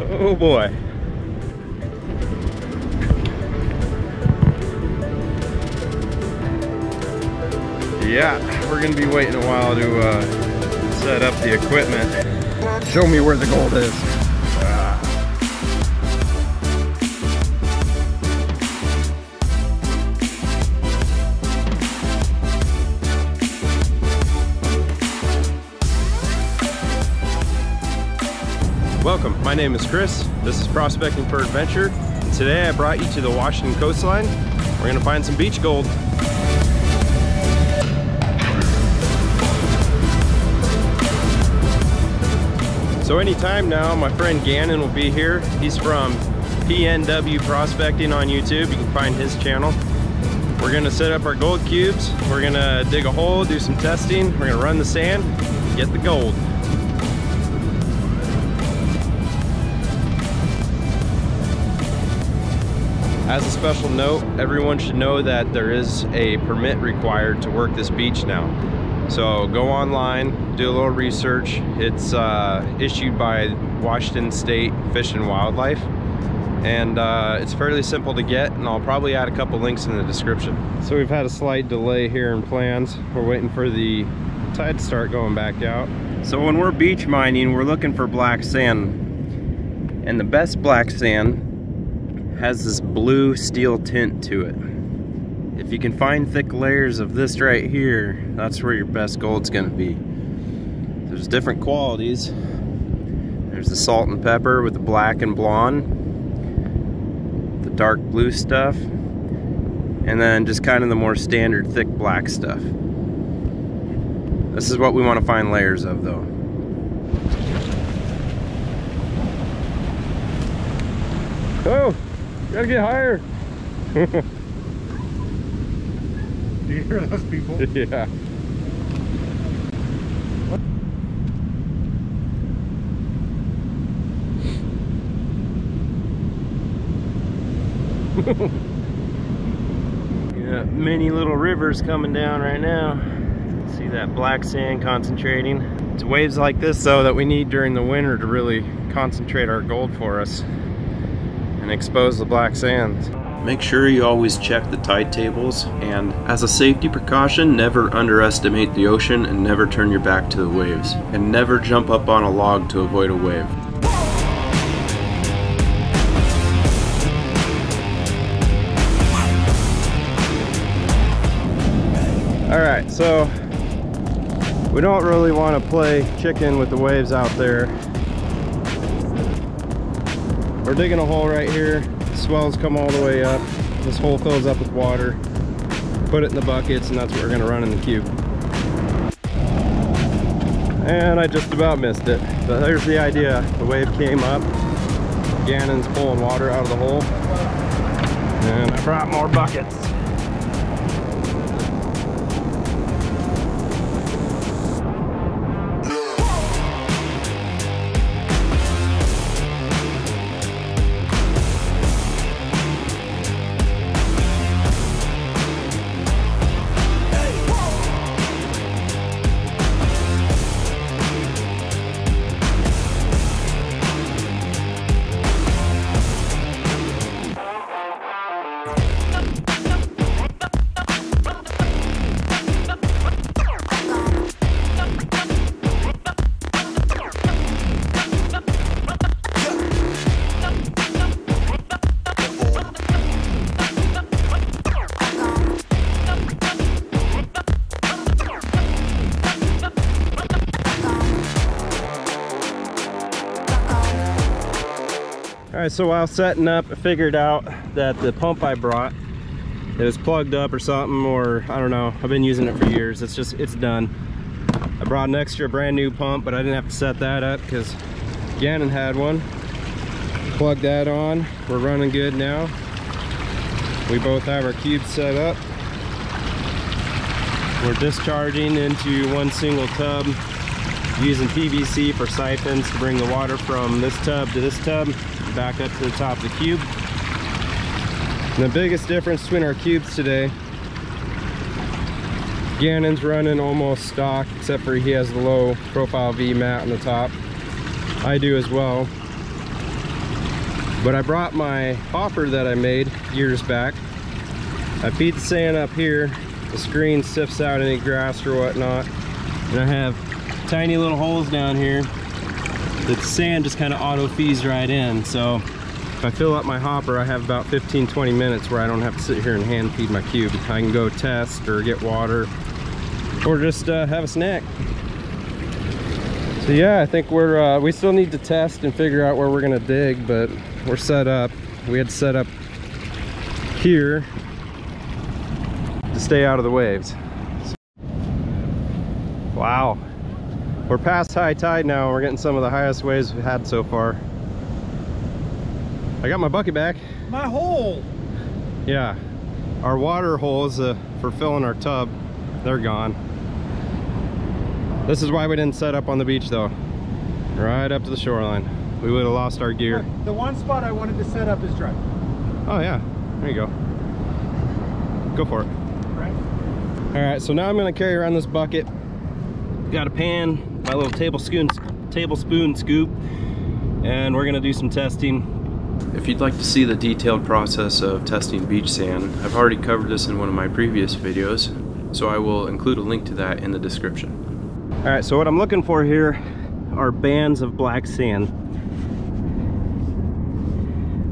Oh boy. Yeah, we're gonna be waiting a while to set up the equipment. Show me where the gold is. Welcome, my name is Chris. This is Prospecting for Adventure. Today I brought you to the Washington coastline. We're gonna find some beach gold. So anytime now, my friend Gannon will be here. He's from PNW Prospecting on YouTube. You can find his channel. We're gonna set up our gold cubes. We're gonna dig a hole, do some testing. We're gonna run the sand, get the gold. As a special note, everyone should know that there is a permit required to work this beach now. So go online, do a little research. It's issued by Washington State Fish and Wildlife. And it's fairly simple to get, and I'll probably add a couple links in the description. So we've had a slight delay here in plans. We're waiting for the tide to start going back out. So when we're beach mining, we're looking for black sand. And the best black sand has this blue steel tint to it. If you can find thick layers of this right here, that's where your best gold's gonna be. There's different qualities. There's the salt and pepper with the black and blonde, the dark blue stuff, and then just kind of the more standard thick black stuff. This is what we want to find layers of though. Oh! Gotta get higher. Do you hear those people? Yeah. Got many little rivers coming down right now. See that black sand concentrating. It's waves like this though that we need during the winter to really concentrate our gold for us and expose the black sands. Make sure you always check the tide tables, and as a safety precaution, never underestimate the ocean and never turn your back to the waves, and never jump up on a log to avoid a wave. Alright, so we don't really want to play chicken with the waves out there. We're digging a hole right here. The swells come all the way up. This hole fills up with water. Put it in the buckets, and that's what we're gonna run in the cube. And I just about missed it. But there's the idea. The wave came up. Gannon's pulling water out of the hole. And I brought more buckets. Alright, so while setting up, I figured out that the pump I brought, it was plugged up or something, or I don't know. I've been using it for years. It's done. I brought an extra brand new pump, but I didn't have to set that up because Gannon had one. Plug that on. We're running good now. We both have our cubes set up. We're discharging into one single tub using PVC for siphons to bring the water from this tub to this tub back up to the top of the cube. And the biggest difference between our cubes today, Gannon's running almost stock, except for he has the low profile V mat on the top. I do as well. But I brought my hopper that I made years back. I feed the sand up here. The screen sifts out any grass or whatnot. And I have tiny little holes down here that the sand just kind of auto feeds right in. So if I fill up my hopper, I have about 15-20 minutes where I don't have to sit here and hand feed my cube. I can go test or get water or just have a snack. So yeah, I think we still need to test and figure out where we're gonna dig, but we're set up. We had to set up here to stay out of the waves. Wow. We're past high tide now. We're getting some of the highest waves we've had so far. I got my bucket back. My hole! Yeah. Our water holes for filling our tub, they're gone. This is why we didn't set up on the beach though. Right up to the shoreline. We would have lost our gear. The one spot I wanted to set up is dry. Oh yeah, there you go. Go for it. Right. All right, so now I'm gonna carry around this bucket. Got a pan, my little tablespoon scoop, and we're gonna do some testing. If you'd like to see the detailed process of testing beach sand, I've already covered this in one of my previous videos, so I will include a link to that in the description. All right, so what I'm looking for here are bands of black sand.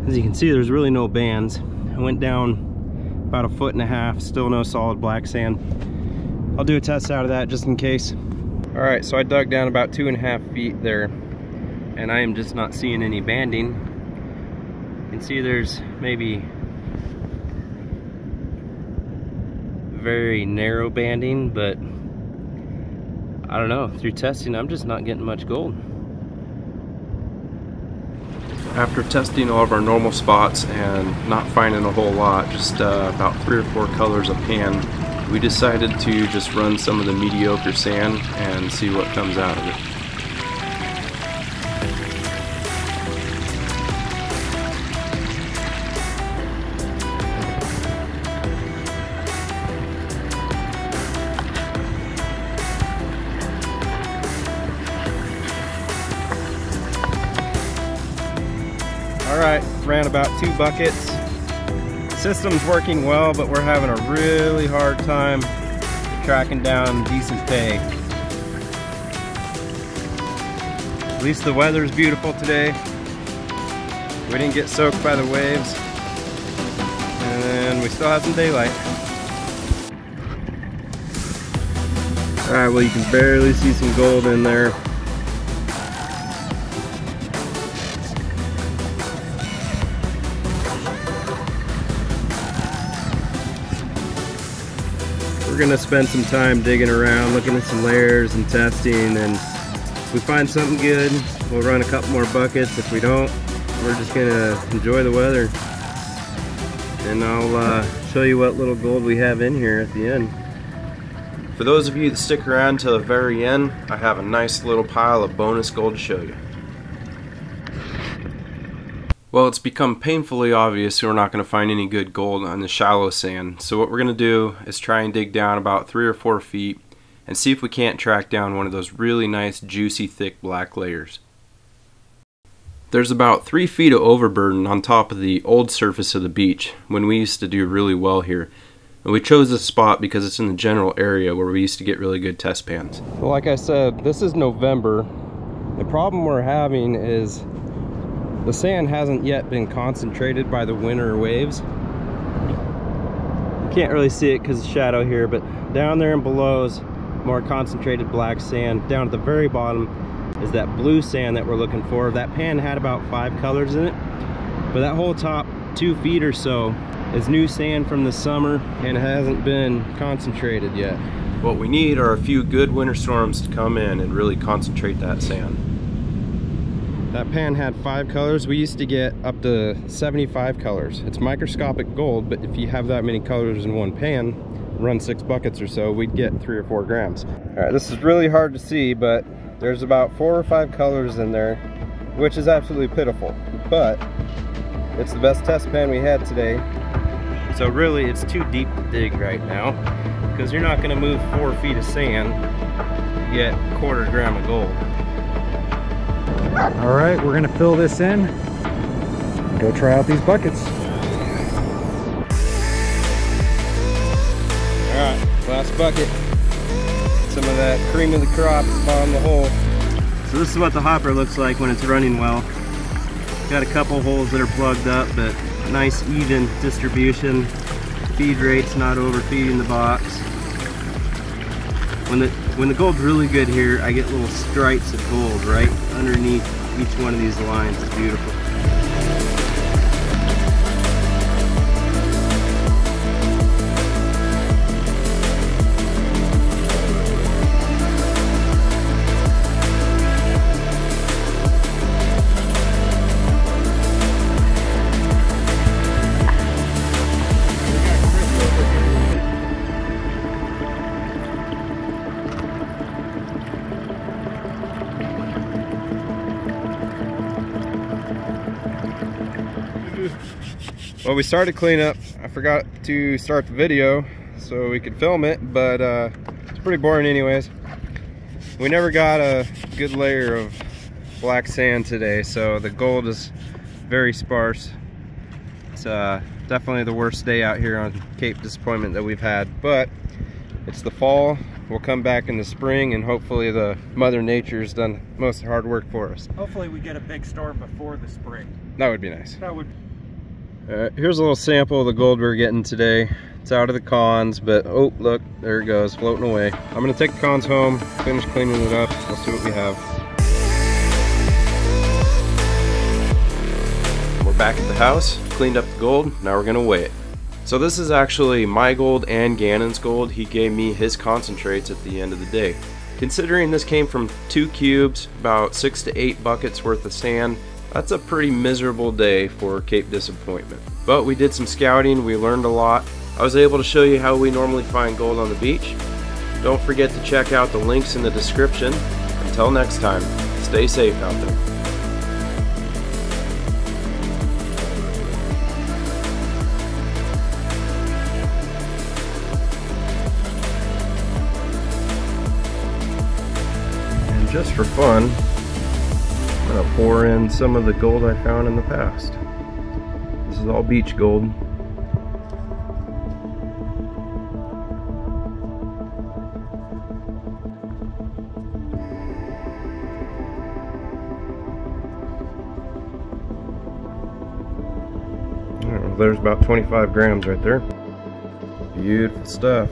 As you can see, there's really no bands. I went down about 1.5 feet, still no solid black sand. I'll do a test out of that just in case. All right, so I dug down about 2.5 feet there, and I am just not seeing any banding. You can see there's maybe very narrow banding, but I don't know, through testing, I'm just not getting much gold. After testing all of our normal spots and not finding a whole lot, just about 3 or 4 colors of pan, we decided to just run some of the mediocre sand and see what comes out of it. Alright, ran about 2 buckets. The system's working well, but we're having a really hard time tracking down decent pay. At least the weather's beautiful today. We didn't get soaked by the waves. And we still have some daylight. Alright, well you can barely see some gold in there. We're gonna spend some time digging around, looking at some layers and testing, and if we find something good, we'll run a couple more buckets. If we don't, we're just gonna enjoy the weather. And I'll show you what little gold we have in here at the end. For those of you that stick around till the very end, I have a nice little pile of bonus gold to show you. Well, it's become painfully obvious we're not going to find any good gold on the shallow sand. So what we're going to do is try and dig down about 3 or 4 feet and see if we can't track down one of those really nice, juicy, thick black layers. There's about 3 feet of overburden on top of the old surface of the beach when we used to do really well here. And we chose this spot because it's in the general area where we used to get really good test pans. Well, like I said, this is November. The problem we're having is the sand hasn't yet been concentrated by the winter waves. You can't really see it because of the shadow here, but down there and below is more concentrated black sand. Down at the very bottom is that blue sand that we're looking for. That pan had about 5 colors in it, but that whole top 2 feet or so is new sand from the summer and it hasn't been concentrated yet. What we need are a few good winter storms to come in and really concentrate that sand. That pan had 5 colors. We used to get up to 75 colors. It's microscopic gold, but if you have that many colors in one pan, run 6 buckets or so, we'd get 3 or 4 grams. All right, this is really hard to see, but there's about 4 or 5 colors in there, which is absolutely pitiful, but it's the best test pan we had today. So really, it's too deep to dig right now, because you're not gonna move 4 feet of sand to get 1/4 gram of gold. All right, we're gonna fill this in. and go try out these buckets. Alright, last bucket. Some of that cream of the crop is bottom of the hole. So this is what the hopper looks like when it's running well. Got a couple holes that are plugged up, but nice even distribution. Feed rate's not overfeeding the box. When the gold's really good here, I get little stripes of gold right underneath each one of these lines. It's beautiful. Well, we started cleanup. I forgot to start the video so we could film it, but it's pretty boring anyways. We never got a good layer of black sand today, so the gold is very sparse. It's definitely the worst day out here on Cape Disappointment that we've had, but it's the fall. We'll come back in the spring, and hopefully the Mother Nature's done most of the hard work for us. Hopefully we get a big storm before the spring. That would be nice. That would. Here's a little sample of the gold we're getting today. It's out of the cons, but oh look, there it goes, floating away. I'm gonna take the cons home, finish cleaning it up. We'll see what we have. We're back at the house, cleaned up the gold, now we're gonna weigh it. So this is actually my gold and Gannon's gold. He gave me his concentrates at the end of the day. Considering this came from 2 cubes, about 6 to 8 buckets worth of sand, that's a pretty miserable day for Cape Disappointment. But we did some scouting, we learned a lot. I was able to show you how we normally find gold on the beach. Don't forget to check out the links in the description. Until next time, stay safe out there. And just for fun, I'm gonna pour in some of the gold I found in the past. This is all beach gold. There's about 25 grams right there. Beautiful stuff.